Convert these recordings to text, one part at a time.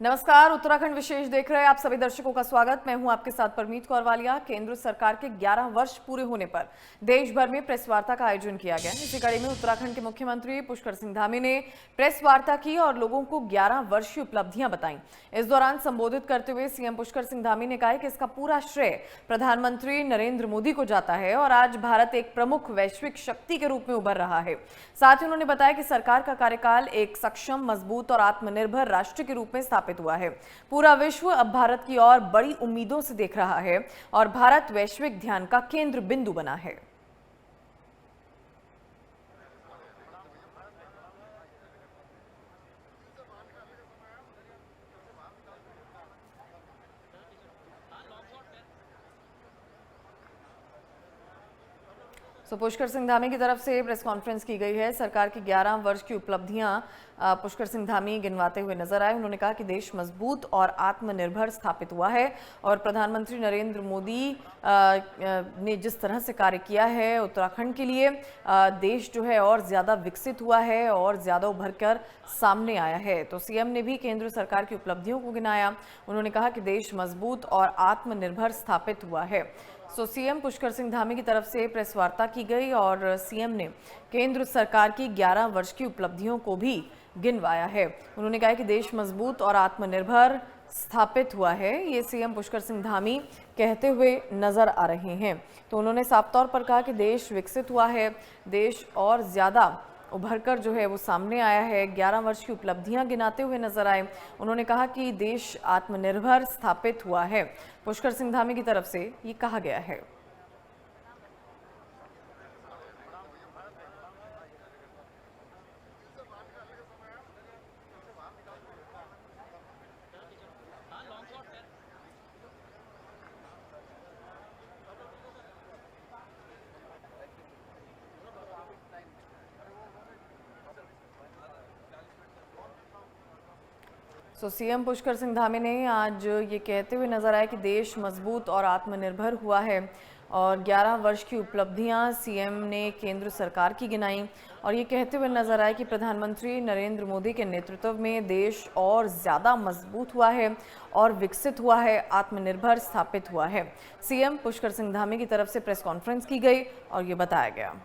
नमस्कार, उत्तराखंड विशेष देख रहे हैं आप सभी दर्शकों का स्वागत। मैं हूं आपके साथ परमीत कौर वालिया। केंद्र सरकार के 11 वर्ष पूरे होने पर देश भर में प्रेस वार्ता का आयोजन किया गया। इसी कड़ी में उत्तराखंड के मुख्यमंत्री पुष्कर सिंह धामी ने प्रेस वार्ता की और लोगों को 11 वर्ष की उपलब्धियां बताई। इस दौरान संबोधित करते हुए सीएम पुष्कर सिंह धामी ने कहा कि इसका पूरा श्रेय प्रधानमंत्री नरेंद्र मोदी को जाता है और आज भारत एक प्रमुख वैश्विक शक्ति के रूप में उभर रहा है। साथ ही उन्होंने बताया कि सरकार का कार्यकाल एक सक्षम, मजबूत और आत्मनिर्भर राष्ट्र के रूप में स्थापित हुआ है। पूरा विश्व अब भारत की ओर बड़ी उम्मीदों से देख रहा है और भारत वैश्विक ध्यान का केंद्र बिंदु बना है। पुष्कर सिंह धामी की तरफ से प्रेस कॉन्फ्रेंस की गई है। सरकार की 11 वर्ष की उपलब्धियां पुष्कर सिंह धामी गिनवाते हुए नजर आए। उन्होंने कहा कि देश मजबूत और आत्मनिर्भर स्थापित हुआ है और प्रधानमंत्री नरेंद्र मोदी ने जिस तरह से कार्य किया है उत्तराखंड के लिए, देश जो है और ज्यादा विकसित हुआ है और ज्यादा उभर कर सामने आया है। तो सीएम ने भी केंद्र सरकार की उपलब्धियों को गिनाया। उन्होंने कहा कि देश मजबूत और आत्मनिर्भर स्थापित हुआ है। सीएम पुष्कर सिंह धामी की तरफ से प्रेस वार्ता की गई और सीएम ने केंद्र सरकार की 11 वर्ष की उपलब्धियों को भी गिनवाया है। उन्होंने कहा कि देश मजबूत और आत्मनिर्भर स्थापित हुआ है, ये सीएम पुष्कर सिंह धामी कहते हुए नजर आ रहे हैं। तो उन्होंने साफ तौर पर कहा कि देश विकसित हुआ है, देश और ज्यादा उभरकर जो है वो सामने आया है। 11 वर्ष की उपलब्धियां गिनाते हुए नजर आए। उन्होंने कहा कि देश आत्मनिर्भर स्थापित हुआ है। पुष्कर सिंह धामी की तरफ से ये कहा गया है। सीएम पुष्कर सिंह धामी ने आज ये कहते हुए नजर आए कि देश मजबूत और आत्मनिर्भर हुआ है और 11 वर्ष की उपलब्धियां सीएम ने केंद्र सरकार की गिनाई और ये कहते हुए नजर आए कि प्रधानमंत्री नरेंद्र मोदी के नेतृत्व में देश और ज़्यादा मजबूत हुआ है और विकसित हुआ है, आत्मनिर्भर स्थापित हुआ है। सीएम पुष्कर सिंह धामी की तरफ से प्रेस कॉन्फ्रेंस की गई और ये बताया गया।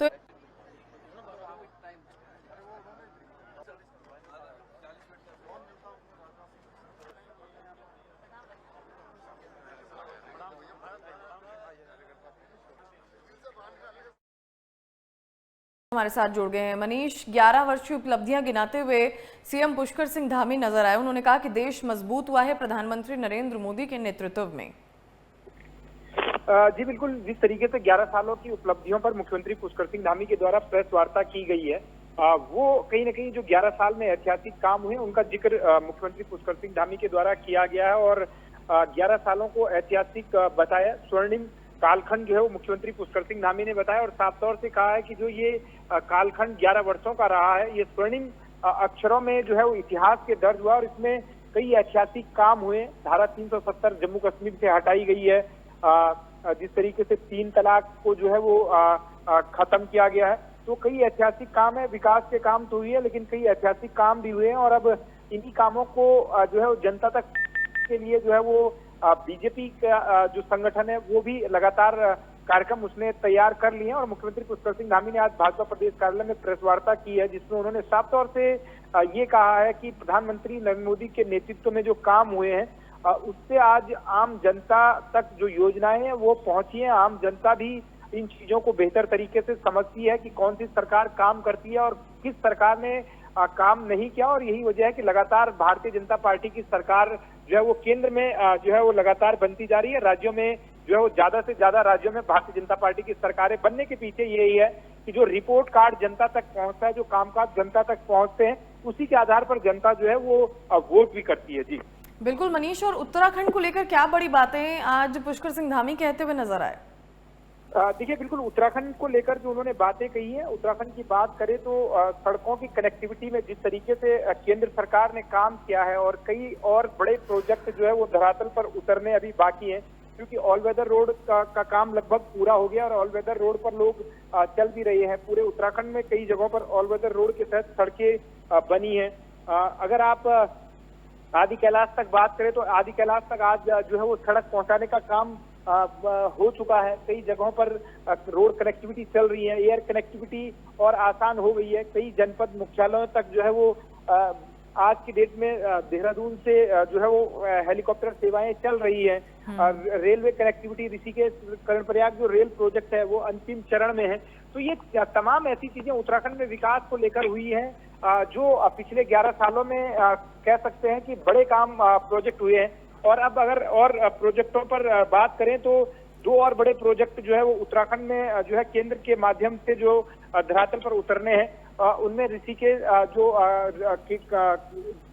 तो हमारे साथ जुड़ गए हैं मनीष। 11 वर्ष की उपलब्धियां गिनाते हुए सीएम पुष्कर सिंह धामी नजर आए। उन्होंने कहा कि देश मजबूत हुआ है प्रधानमंत्री नरेंद्र मोदी के नेतृत्व में। जी बिल्कुल, जिस तरीके से 11 सालों की उपलब्धियों पर मुख्यमंत्री पुष्कर सिंह धामी के द्वारा प्रेस वार्ता की गई है, वो कहीं ना कहीं जो 11 साल में ऐतिहासिक काम हुए उनका जिक्र मुख्यमंत्री पुष्कर सिंह धामी के द्वारा किया गया है और 11 सालों को ऐतिहासिक बताया। स्वर्णिम कालखंड जो है वो मुख्यमंत्री पुष्कर सिंह धामी ने बताया और साफ तौर से कहा है कि जो ये कालखंड 11 वर्षों का रहा है, ये स्वर्णिम अक्षरों में जो है वो इतिहास के दर्ज हुआ और इसमें कई ऐतिहासिक काम हुए। धारा 370 जम्मू कश्मीर से हटाई गई है, जिस तरीके से 3 तलाक को जो है वो खत्म किया गया है। तो कई ऐतिहासिक काम है, विकास के काम तो हुए हैं लेकिन कई ऐतिहासिक काम भी हुए हैं और अब इन्हीं कामों को जो है वो जनता तक के लिए जो है वो बीजेपी का जो संगठन है वो भी लगातार कार्यक्रम उसने तैयार कर लिए हैं और मुख्यमंत्री पुष्कर सिंह धामी ने आज भाजपा प्रदेश कार्यालय में प्रेस वार्ता की है, जिसमें उन्होंने साफ तौर से ये कहा है कि प्रधानमंत्री नरेंद्र मोदी के नेतृत्व में जो काम हुए हैं उससे आज आम जनता तक जो योजनाएं हैं वो पहुंची हैं। आम जनता भी इन चीजों को बेहतर तरीके से समझती है कि कौन सी सरकार काम करती है और किस सरकार ने काम नहीं किया, और यही वजह है कि लगातार भारतीय जनता पार्टी की सरकार जो है वो केंद्र में जो है वो लगातार बनती जा रही है। राज्यों में जो है वो ज्यादा से ज्यादा राज्यों में भारतीय जनता पार्टी की सरकारें बनने के पीछे यही है कि जो रिपोर्ट कार्ड जनता तक पहुंचता है, जो कामकाज जनता तक पहुंचते हैं, उसी के आधार पर जनता जो है वो वोट भी करती है। जी बिल्कुल मनीष, और उत्तराखंड को लेकर क्या बड़ी बातें आज पुष्कर सिंह धामी कहते हुए नजर आए? देखिए, बिल्कुल उत्तराखंड को लेकर जो उन्होंने बातें कही हैं, उत्तराखंड की बात करें तो सड़कों की कनेक्टिविटी में जिस तरीके से केंद्र सरकार ने काम किया है और कई और बड़े प्रोजेक्ट जो है वो धरातल पर उतरने अभी बाकी हैं, क्योंकि ऑल वेदर रोड का काम लगभग पूरा हो गया और ऑल वेदर रोड पर लोग चल भी रहे हैं। पूरे उत्तराखंड में कई जगहों पर ऑल वेदर रोड के तहत सड़कें बनी हैं। अगर आप आदि कैलाश तक बात करें तो आदि कैलाश तक आज जो है वो सड़क पहुंचाने का काम हो चुका है। कई जगहों पर रोड कनेक्टिविटी चल रही है, एयर कनेक्टिविटी और आसान हो गई है। कई जनपद मुख्यालयों तक जो है वो आज की डेट में देहरादून से जो है वो हेलीकॉप्टर सेवाएं चल रही हैं। रेलवे कनेक्टिविटी ऋषिकेश कर्णप्रयाग जो रेल प्रोजेक्ट है वो अंतिम चरण में है। तो ये तमाम ऐसी चीजें उत्तराखंड में विकास को लेकर हुई हैं जो पिछले 11 सालों में कह सकते हैं कि बड़े काम प्रोजेक्ट हुए हैं। और अब अगर और प्रोजेक्टों पर बात करें तो 2 और बड़े प्रोजेक्ट जो है वो उत्तराखंड में जो है केंद्र के माध्यम से जो धरातल पर उतरने हैं, उनमें ऋषिकेश जो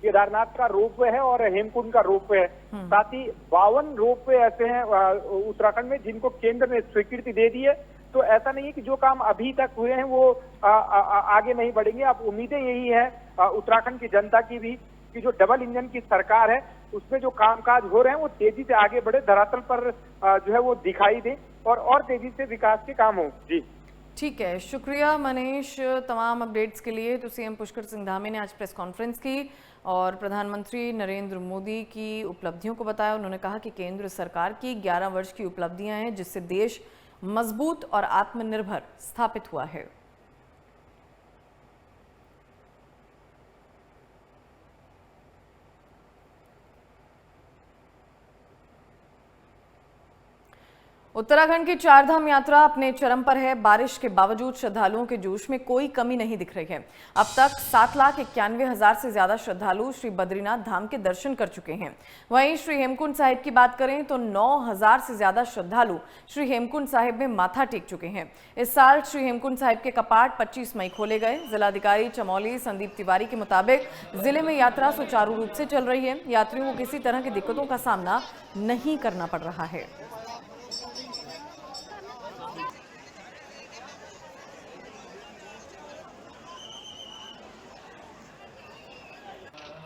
केदारनाथ का रोपवे है और हेमकुंड का रोपवे है। साथ ही 52 रोपवे ऐसे हैं उत्तराखंड में जिनको केंद्र ने स्वीकृति दे दी है। तो ऐसा नहीं है कि जो काम अभी तक हुए हैं वो आगे नहीं बढ़ेंगे। अब उम्मीदें यही है उत्तराखंड की जनता की भी कि जो डबल इंजन की सरकार है उसमें जो कामकाज हो रहे हैं वो तेजी से आगे बढ़े, धरातल पर जो है वो दिखाई दे और तेजी से विकास के काम हो। जी ठीक है, शुक्रिया मनीष तमाम अपडेट्स के लिए। तो सीएम पुष्कर सिंह धामी ने आज प्रेस कॉन्फ्रेंस की और प्रधानमंत्री नरेंद्र मोदी की उपलब्धियों को बताया। उन्होंने कहा कि केंद्र सरकार की 11 वर्ष की उपलब्धियां हैं जिससे देश मजबूत और आत्मनिर्भर स्थापित हुआ है। उत्तराखंड की चारधाम यात्रा अपने चरम पर है। बारिश के बावजूद श्रद्धालुओं के जोश में कोई कमी नहीं दिख रही है। अब तक 7,91,000 से ज्यादा श्रद्धालु श्री बद्रीनाथ धाम के दर्शन कर चुके हैं। वहीं श्री हेमकुंड साहिब की बात करें तो 9,000 से ज्यादा श्रद्धालु श्री हेमकुंड साहिब में माथा टेक चुके हैं। इस साल श्री हेमकुंड साहिब के कपाट 25 मई खोले गए। जिलाधिकारी चमोली संदीप तिवारी के मुताबिक जिले में यात्रा सुचारू रूप से चल रही है। यात्रियों को किसी तरह की दिक्कतों का सामना नहीं करना पड़ रहा है।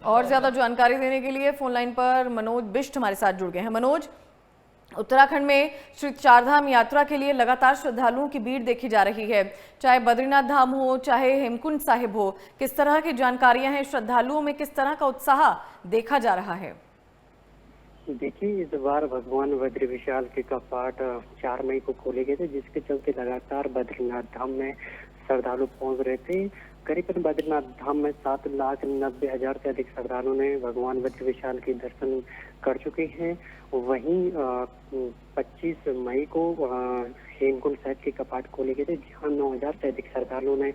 और ज्यादा जानकारी देने के लिए फोन लाइन पर मनोज बिष्ट हमारे साथ जुड़ गए हैं। मनोज, उत्तराखंड में श्री चारधाम यात्रा के लिए लगातार श्रद्धालुओं की भीड़ देखी जा रही है, चाहे बद्रीनाथ धाम हो चाहे हेमकुंड साहिब हो। किस तरह की जानकारियां हैं, श्रद्धालुओं में किस तरह का उत्साह देखा जा रहा है? देखिए, इस बार भगवान बद्री विशाल के कपाट 4 मई को खोले गए थे, जिसके चलते लगातार बद्रीनाथ धाम में श्रद्धालु पहुंच रहे थे। करीबन बद्रीनाथ धाम में 7,90,000 से अधिक श्रद्धालुओं ने भगवान बद्री विशाल के दर्शन कर चुके हैं। वहीं 25 मई को हेमकुंड साहिब के कपाट खोले गए थे, जहां 9,000 से अधिक श्रद्धालुओं ने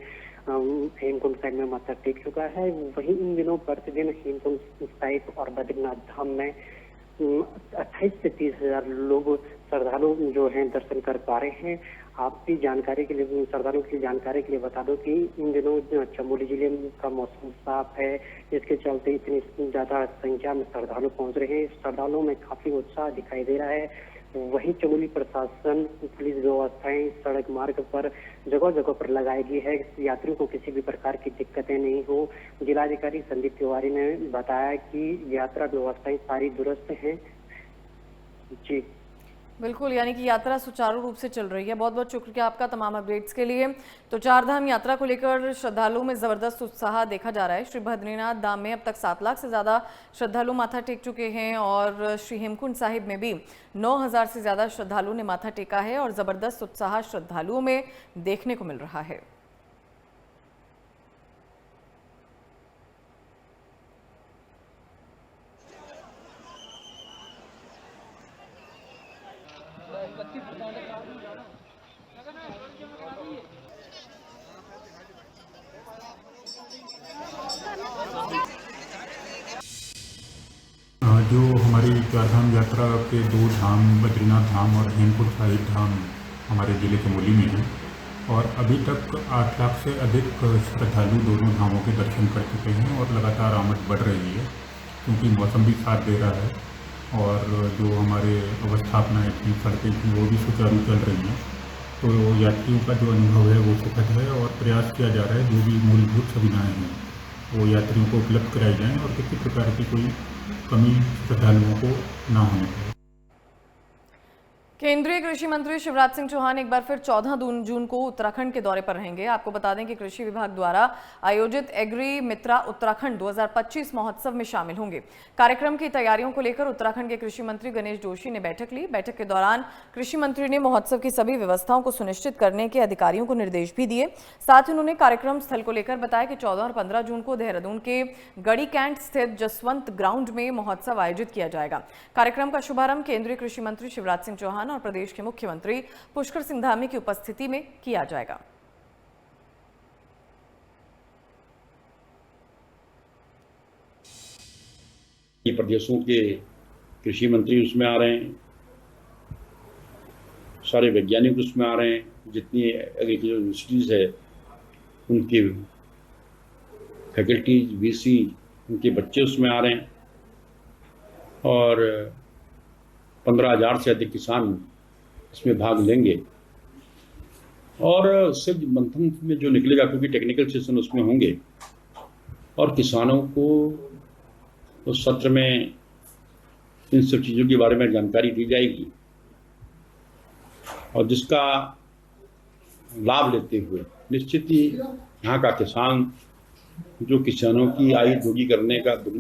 हेमकुंड साहिब में माथा टेक चुका है। वहीं इन दिनों प्रतिदिन हेमकुंड साहिब और बद्रीनाथ धाम में 28 से 30,000 लोग श्रद्धालु जो हैं दर्शन कर पा रहे हैं। आपकी जानकारी के लिए, श्रद्धालुओं की जानकारी के लिए बता दो कि इन दिनों चमोली जिले का मौसम साफ है, जिसके चलते इतनी ज्यादा संख्या में श्रद्धालु पहुंच रहे हैं। श्रद्धालुओं में काफी उत्साह दिखाई दे रहा है। वहीं चमोली प्रशासन पुलिस व्यवस्थाएं सड़क मार्ग पर जगह जगह पर लगाई गई है, यात्रियों को किसी भी प्रकार की दिक्कतें नहीं हो। जिलाधिकारी संदीप तिवारी ने बताया कि यात्रा व्यवस्थाएं सारी दुरुस्त हैं। जी बिल्कुल, यानी कि यात्रा सुचारू रूप से चल रही है। बहुत बहुत शुक्रिया आपका तमाम अपडेट्स के लिए। तो चारधाम यात्रा को लेकर श्रद्धालुओं में जबरदस्त उत्साह देखा जा रहा है। श्री बद्रीनाथ धाम में अब तक 7 लाख से ज्यादा श्रद्धालु माथा टेक चुके हैं और श्री हेमकुंड साहिब में भी 9,000 से ज्यादा श्रद्धालुओं ने माथा टेका है और जबरदस्त उत्साह श्रद्धालुओं में देखने को मिल रहा है। जो हमारी चारधाम यात्रा के 2 धाम बद्रीनाथ धाम और हेमकुंड साहिब धाम हमारे ज़िले के मूली में हैं और अभी तक 8 लाख से अधिक श्रद्धालु दोनों धामों के दर्शन कर चुके हैं और लगातार आमद बढ़ रही है क्योंकि मौसम भी साथ दे रहा है और जो हमारे अवस्थापनाएँ थी, सड़कें थी, वो भी सुचारू चल रही हैं। तो यात्रियों का जो अनुभव है वो सुखद है और प्रयास किया जा रहा है जो भी मूलभूत सुविधाएँ हैं वो यात्रियों को उपलब्ध कराई जाएँ और किसी प्रकार की कोई कमी श्रद्धालुओं को ना होने पाए। केंद्रीय कृषि मंत्री शिवराज सिंह चौहान एक बार फिर 14 जून को उत्तराखंड के दौरे पर रहेंगे। आपको बता दें कि कृषि विभाग द्वारा आयोजित एग्री मित्रा उत्तराखंड 2025 महोत्सव में शामिल होंगे। कार्यक्रम की तैयारियों को लेकर उत्तराखंड के कृषि मंत्री गणेश जोशी ने बैठक ली। बैठक के दौरान कृषि मंत्री ने महोत्सव की सभी व्यवस्थाओं को सुनिश्चित करने के अधिकारियों को निर्देश भी दिए। साथ ही उन्होंने कार्यक्रम स्थल को लेकर बताया कि 14 और 15 जून को देहरादून के गढ़ी कैंट स्थित जसवंत ग्राउंड में महोत्सव आयोजित किया जाएगा। कार्यक्रम का शुभारंभ केंद्रीय कृषि मंत्री शिवराज सिंह चौहान और प्रदेश के मुख्यमंत्री पुष्कर सिंह धामी की उपस्थिति में किया जाएगा। प्रदेशों के कृषि मंत्री उसमें आ रहे हैं, सारे वैज्ञानिक उसमें आ रहे हैं, जितनी एग्रीकल्चर यूनिवर्सिटीज है उनके फैकल्टीज, वीसी, उनके बच्चे उसमें आ रहे हैं और 15,000 से अधिक किसान इसमें भाग लेंगे और सिर्फ मंथन में जो निकलेगा क्योंकि टेक्निकल सेशन उसमें होंगे और किसानों को उस सत्र में इन सब चीज़ों के बारे में जानकारी दी जाएगी और जिसका लाभ लेते हुए निश्चित ही यहाँ का किसान जो किसानों की आय दुगनी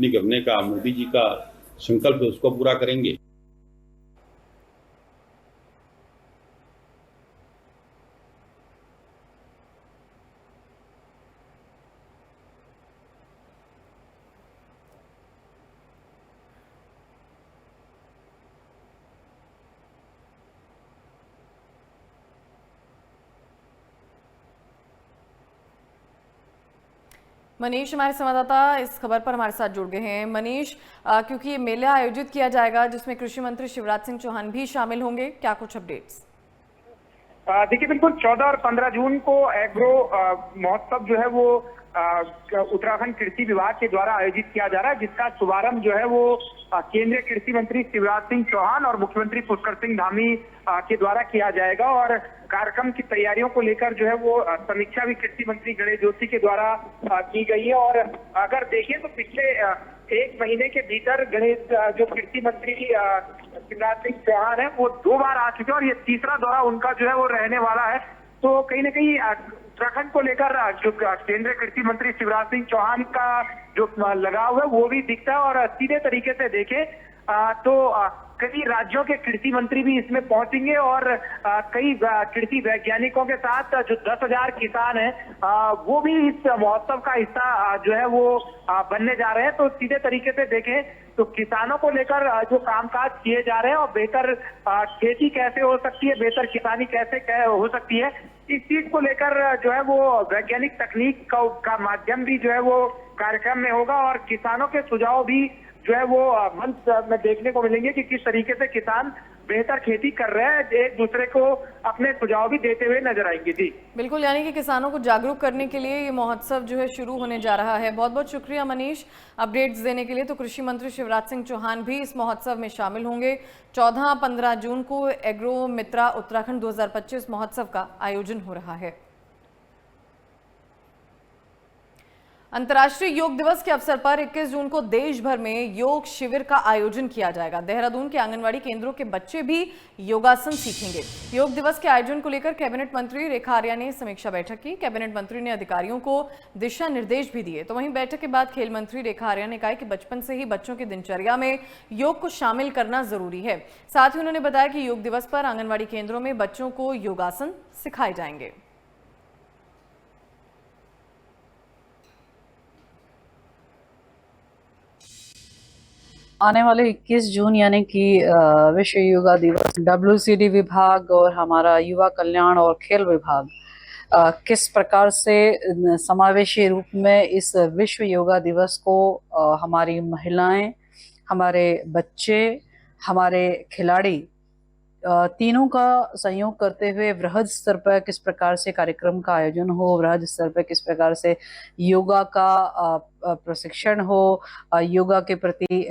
करने का मोदी जी का संकल्प है उसको पूरा करेंगे। मनीष हमारे संवाददाता इस खबर पर हमारे साथ जुड़ गए हैं। मनीष, क्योंकि ये मेला आयोजित किया जाएगा जिसमें कृषि मंत्री शिवराज सिंह चौहान भी शामिल होंगे, क्या कुछ अपडेट्स? देखिए, बिल्कुल 14 और 15 जून को एग्रो महोत्सव जो है वो उत्तराखंड कृषि विभाग के द्वारा आयोजित किया जा रहा है, जिसका शुभारंभ जो है वो केंद्रीय कृषि मंत्री शिवराज सिंह चौहान और मुख्यमंत्री पुष्कर सिंह धामी के द्वारा किया जाएगा। और कार्यक्रम की तैयारियों को लेकर जो है वो समीक्षा भी कृषि मंत्री गणेश जोशी के द्वारा की गई है। और अगर देखें तो पिछले 1 महीने के भीतर गणेश जो कृषि मंत्री शिवराज सिंह चौहान है वो 2 बार आ चुके हैं और ये तीसरा दौरा उनका जो है वो रहने वाला है। तो कहीं ना कहीं उत्तराखंड को लेकर जो केंद्रीय कृषि मंत्री शिवराज सिंह चौहान का जो लगाव है वो भी दिखता है। और सीधे तरीके से देखें तो कई राज्यों के कृषि मंत्री भी इसमें पहुंचेंगे और कई कृषि वैज्ञानिकों के साथ जो 10,000 किसान हैं वो भी इस महोत्सव का हिस्सा जो है वो बनने जा रहे हैं। तो सीधे तरीके से देखें तो किसानों को लेकर जो कामकाज किए जा रहे हैं और बेहतर खेती कैसे हो सकती है, बेहतर किसानी कैसे हो सकती है, इस चीज को लेकर जो है वो वैज्ञानिक तकनीक का माध्यम भी जो है वो कार्यक्रम में होगा और किसानों के सुझाव भी जो है वो मंच में देखने को मिलेंगे कि किस तरीके से किसान बेहतर खेती कर रहे हैं, एक दूसरे को अपने सुझाव भी देते हुए नजर आएंगे। जी बिल्कुल, यानी कि किसानों को जागरूक करने के लिए ये महोत्सव जो है शुरू होने जा रहा है। बहुत बहुत शुक्रिया मनीष अपडेट्स देने के लिए। तो कृषि मंत्री शिवराज सिंह चौहान भी इस महोत्सव में शामिल होंगे। 14-15 जून को एग्रो मित्रा उत्तराखंड 2025 महोत्सव का आयोजन हो रहा है। अंतर्राष्ट्रीय योग दिवस के अवसर पर 21 जून को देश भर में योग शिविर का आयोजन किया जाएगा। देहरादून के आंगनवाड़ी केंद्रों के बच्चे भी योगासन सीखेंगे। योग दिवस के आयोजन को लेकर कैबिनेट मंत्री रेखा आर्या ने समीक्षा बैठक की। कैबिनेट मंत्री ने अधिकारियों को दिशा निर्देश भी दिए। तो वहीं बैठक के बाद खेल मंत्री रेखा आर्या ने कहा कि बचपन से ही बच्चों की दिनचर्या में योग को शामिल करना जरूरी है। साथ ही उन्होंने बताया कि योग दिवस पर आंगनवाड़ी केंद्रों में बच्चों को योगासन सिखाए जाएंगे। आने वाले 21 जून यानी कि विश्व योगा दिवस WCD विभाग और हमारा युवा कल्याण और खेल विभाग किस प्रकार से समावेशी रूप में इस विश्व योगा दिवस को हमारी महिलाएं हमारे बच्चे, हमारे खिलाड़ी तीनों का सहयोग करते हुए वृहद स्तर पर किस प्रकार से कार्यक्रम का आयोजन हो, वृहद स्तर पर किस प्रकार से योगा का प्रशिक्षण हो, योगा के प्रति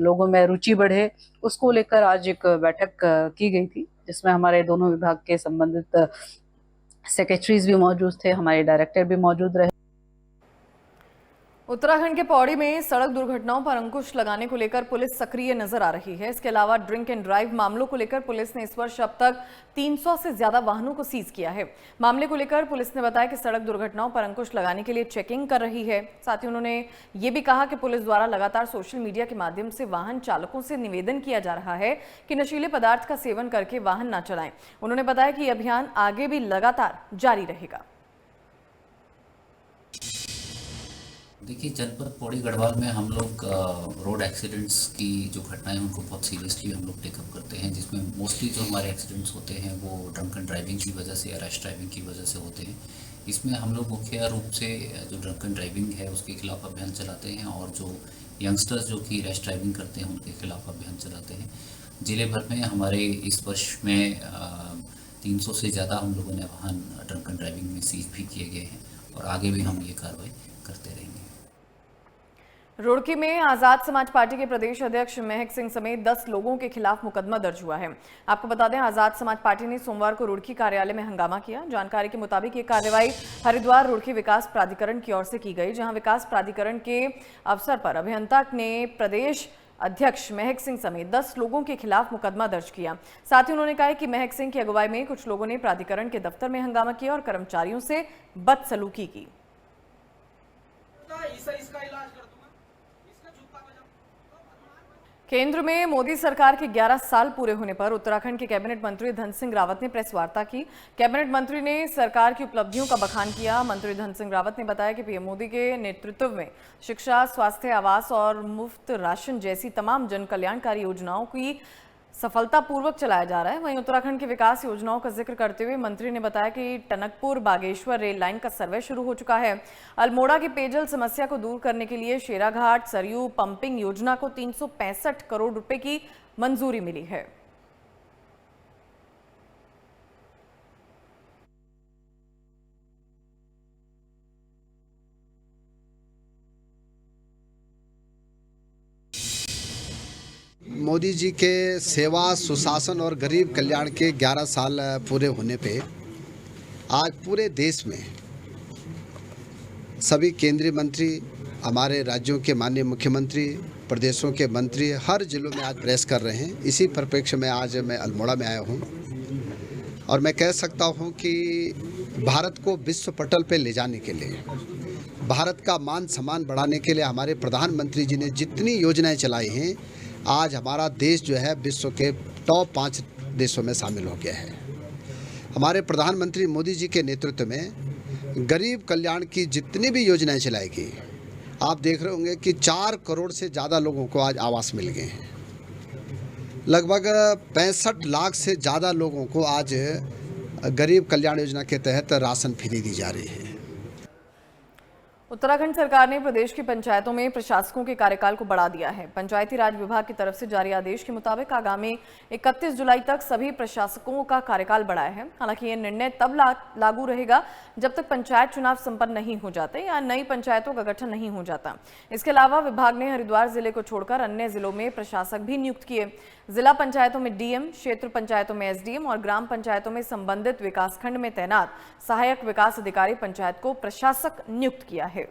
लोगों में रुचि बढ़े, उसको लेकर आज एक बैठक की गई थी, जिसमें हमारे दोनों विभाग के संबंधित सेक्रेटरीज भी मौजूद थे, हमारे डायरेक्टर भी मौजूद रहे। उत्तराखंड के पौड़ी में सड़क दुर्घटनाओं पर अंकुश लगाने को लेकर पुलिस सक्रिय नजर आ रही है। इसके अलावा ड्रिंक एंड ड्राइव मामलों को लेकर पुलिस ने इस वर्ष अब तक 300 से ज्यादा वाहनों को सीज किया है। मामले को लेकर पुलिस ने बताया कि सड़क दुर्घटनाओं पर अंकुश लगाने के लिए चेकिंग कर रही है। साथ ही उन्होंने ये भी कहा कि पुलिस द्वारा लगातार सोशल मीडिया के माध्यम से वाहन चालकों से निवेदन किया जा रहा है कि नशीले पदार्थ का सेवन करके वाहन न चलाएं। उन्होंने बताया कि यह अभियान आगे भी लगातार जारी रहेगा। देखिए, जनपद पौड़ी गढ़वाल में हम लोग रोड एक्सीडेंट्स की जो घटनाएं हैं उनको बहुत सीरियसली हम लोग टेकअप करते हैं, जिसमें मोस्टली जो हमारे एक्सीडेंट्स होते हैं वो ड्रंकन ड्राइविंग की वजह से या रैश ड्राइविंग की वजह से होते हैं। इसमें हम लोग मुख्य रूप से जो ड्रंकन ड्राइविंग है उसके खिलाफ अभियान चलाते हैं और जो यंगस्टर्स जो कि रैश ड्राइविंग करते हैं उनके खिलाफ अभियान चलाते हैं। जिले भर में हमारे इस वर्ष में 300 से ज़्यादा हम लोगों ने वाहन ड्रंकन ड्राइविंग में सीज भी किए गए हैं और आगे भी हम ये कार्रवाई करते रहेंगे। रुड़की में आजाद समाज पार्टी के प्रदेश अध्यक्ष महक सिंह समेत 10 लोगों के खिलाफ मुकदमा दर्ज हुआ है। आपको बता दें, आजाद समाज पार्टी ने सोमवार को रुड़की कार्यालय में हंगामा किया। जानकारी के मुताबिक ये कार्रवाई हरिद्वार रुड़की विकास प्राधिकरण की ओर से की गई, जहां विकास प्राधिकरण के अवसर पर अभियंता ने प्रदेश अध्यक्ष महक सिंह समेत 10 लोगों के खिलाफ मुकदमा दर्ज किया। साथ ही उन्होंने कहा कि महक सिंह की अगुवाई में कुछ लोगों ने प्राधिकरण के दफ्तर में हंगामा किया और कर्मचारियों से बदसलूकी की। केंद्र में मोदी सरकार के 11 साल पूरे होने पर उत्तराखंड के कैबिनेट मंत्री धन सिंह रावत ने प्रेस वार्ता की। कैबिनेट मंत्री ने सरकार की उपलब्धियों का बखान किया। मंत्री धन सिंह रावत ने बताया कि पीएम मोदी के नेतृत्व में शिक्षा, स्वास्थ्य, आवास और मुफ्त राशन जैसी तमाम जन कल्याणकारी योजनाओं की सफलतापूर्वक चलाया जा रहा है। वहीं उत्तराखंड की विकास योजनाओं का जिक्र करते हुए मंत्री ने बताया कि टनकपुर बागेश्वर रेल लाइन का सर्वे शुरू हो चुका है। अल्मोड़ा की पेयजल समस्या को दूर करने के लिए शेराघाट सरयू पंपिंग योजना को 365 करोड़ रुपए की मंजूरी मिली है। मोदी जी के सेवा, सुशासन और गरीब कल्याण के 11 साल पूरे होने पे आज पूरे देश में सभी केंद्रीय मंत्री, हमारे राज्यों के माननीय मुख्यमंत्री, प्रदेशों के मंत्री हर जिलों में आज प्रेस कर रहे हैं। इसी परिप्रेक्ष्य में आज मैं अल्मोड़ा में आया हूं और मैं कह सकता हूं कि भारत को विश्व पटल पे ले जाने के लिए, भारत का मान सम्मान बढ़ाने के लिए हमारे प्रधानमंत्री जी ने जितनी योजनाएं चलाई हैं, आज हमारा देश जो है विश्व के टॉप 5 देशों में शामिल हो गया है। हमारे प्रधानमंत्री मोदी जी के नेतृत्व में गरीब कल्याण की जितनी भी योजनाएं चलाई गई, आप देख रहे होंगे कि 4 करोड़ से ज़्यादा लोगों को आज आवास मिल गए हैं। लगभग 65 लाख से ज़्यादा लोगों को आज गरीब कल्याण योजना के तहत राशन फ्री दी जा रही है। उत्तराखंड सरकार ने प्रदेश की पंचायतों में प्रशासकों के कार्यकाल को बढ़ा दिया है। पंचायती राज विभाग की तरफ से जारी आदेश के मुताबिक आगामी 31 जुलाई तक सभी प्रशासकों का कार्यकाल बढ़ाया है। हालांकि यह निर्णय तब लागू रहेगा जब तक पंचायत चुनाव संपन्न नहीं हो जाते या नई पंचायतों का गठन नहीं हो जाता। इसके अलावा विभाग ने हरिद्वार जिले को छोड़कर अन्य जिलों में प्रशासक भी नियुक्त किए। जिला पंचायतों में डीएम, क्षेत्र पंचायतों में एसडीएम और ग्राम पंचायतों में संबंधित विकासखंड में तैनात सहायक विकास अधिकारी पंचायत को प्रशासक नियुक्त किया है।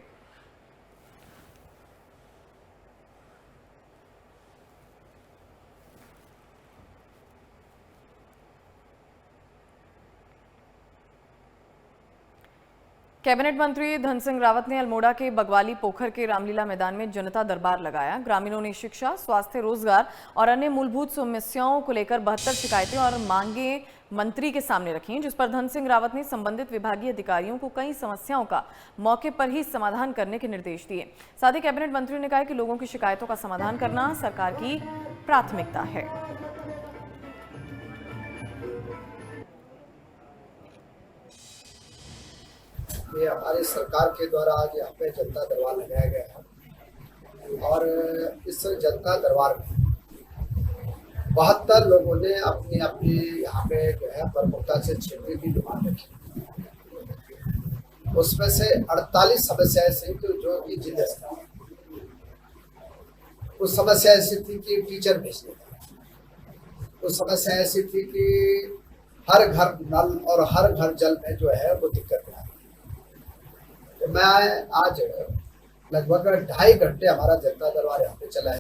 कैबिनेट मंत्री धन सिंह रावत ने अल्मोड़ा के बगवाली पोखर के रामलीला मैदान में जनता दरबार लगाया। ग्रामीणों ने शिक्षा, स्वास्थ्य, रोजगार और अन्य मूलभूत समस्याओं को लेकर 72 शिकायतें और मांगे मंत्री के सामने रखी, जिस पर धन सिंह रावत ने संबंधित विभागीय अधिकारियों को कई समस्याओं का मौके पर ही समाधान करने के निर्देश दिए। साथ ही कैबिनेट मंत्री ने कहा कि लोगों की शिकायतों का समाधान करना सरकार की प्राथमिकता है। ये हमारी सरकार के द्वारा आज यहाँ पे जनता दरबार लगाया गया है। और इस जनता दरबार में 72 लोगों ने अपनी अपनी यहाँ पे जो है प्रमुखता से क्षेत्र की डिमांड रखी। उसमें से 48 समस्या ऐसी थी जो कि जिले स्तर, कुछ समस्या ऐसी थी कि टीचर भेजने का, कुछ समस्या ऐसी थी कि हर घर नल और हर घर जल में जो है वो दिक्कत आ रही है। तो मैं आज लगभग 2.5 घंटे हमारा जनता दरबार यहाँ पे चला है।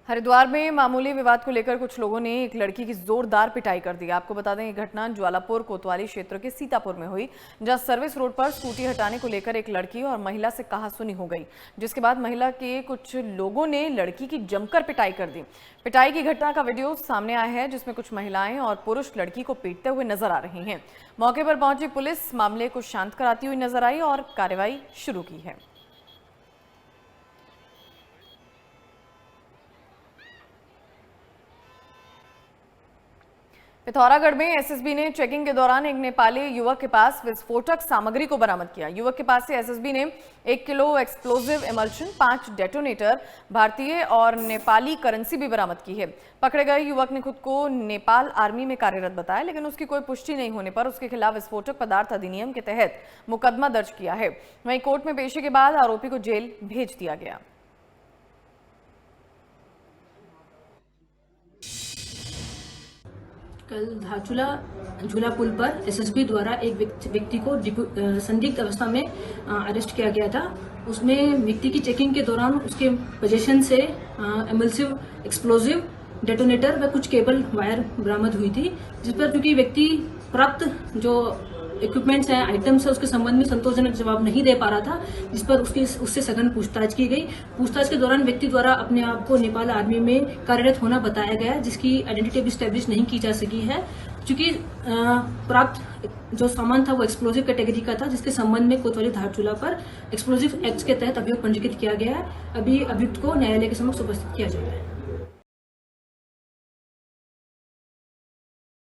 हरिद्वार में मामूली विवाद को लेकर कुछ लोगों ने एक लड़की की जोरदार पिटाई कर दी। आपको बता दें ये घटना ज्वालापुर कोतवाली क्षेत्र के सीतापुर में हुई, जहां सर्विस रोड पर स्कूटी हटाने को लेकर एक लड़की और महिला से कहासुनी हो गई, जिसके बाद महिला के कुछ लोगों ने लड़की की जमकर पिटाई कर दी। पिटाई की घटना का वीडियो सामने आया है, जिसमें कुछ महिलाएं और पुरुष लड़की को पीटते हुए नजर आ रहे हैं। मौके पर पहुंची पुलिस मामले को शांत कराती हुई नजर आई और कार्रवाई शुरू की है। पिथौरागढ़ में एसएसबी ने चेकिंग के दौरान एक नेपाली युवक के पास विस्फोटक सामग्री को बरामद किया। युवक के पास से एसएसबी ने 1 किलो एक्सप्लोजिव इमल्शन, 5 डेटोनेटर, भारतीय और नेपाली करेंसी भी बरामद की है। पकड़े गए युवक ने खुद को नेपाल आर्मी में कार्यरत बताया, लेकिन उसकी कोई पुष्टि नहीं होने पर उसके खिलाफ विस्फोटक पदार्थ अधिनियम के तहत मुकदमा दर्ज किया है। वहीं कोर्ट में पेशी के बाद आरोपी को जेल भेज दिया गया। कल धारचूला झूला पुल पर एसएसबी द्वारा एक व्यक्ति को संदिग्ध अवस्था में अरेस्ट किया गया था। उसमें व्यक्ति की चेकिंग के दौरान उसके पोजीशन से एमल्सिव एक्सप्लोजिव, डेटोनेटर व कुछ केबल वायर बरामद हुई थी, जिस पर चूंकि व्यक्ति प्राप्त जो इक्विपमेंट्स हैं, आइटम्स है, उसके संबंध में संतोषजनक जवाब नहीं दे पा रहा था, जिस पर उससे सघन पूछताछ की गई। पूछताछ के दौरान व्यक्ति द्वारा अपने आप को नेपाल आर्मी में कार्यरत होना बताया गया, जिसकी आइडेंटिटी अभी स्टैब्लिश नहीं की जा सकी है। चूंकि प्राप्त जो सामान था वो एक्सप्लोजिव कैटेगरी का था, जिसके संबंध में कोतवाली धारचूला पर एक्सप्लोजिव एक्ट के तहत अभियोग पंजीकृत किया गया है। अभी अभियुक्त को न्यायालय के समक्ष उपस्थित किया जाएगा।